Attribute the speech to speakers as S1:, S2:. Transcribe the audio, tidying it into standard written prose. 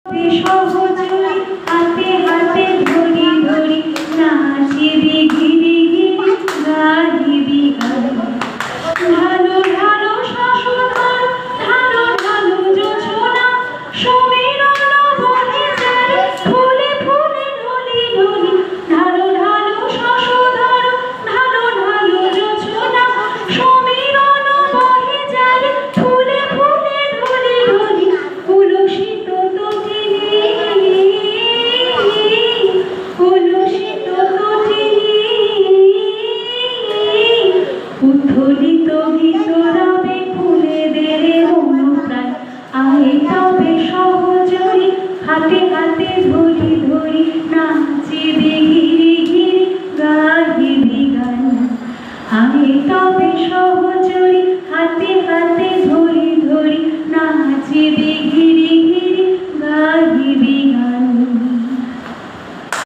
S1: সহজই হাতে হাতে ধরি ধরি নাচিবি গিরি গিরি গাহিবি গান ঢালো ঢালো শাসধার ঢালো ঢালো জোছনা সমীরণ বহে যায় ফুলে ফুলে ঢলি ঢলি ঢালো ঢালো শাসধার ঢালো ঢালো জোছনা সমীরণ বহে যায় ফুলে ফুলে ঢলি ঢলি উলসিত উত্থলিত গীত রাবে ফুলেদের অনুপ্রাণ আয় তবে সহজই হাতে হাতে ধরি ধরি না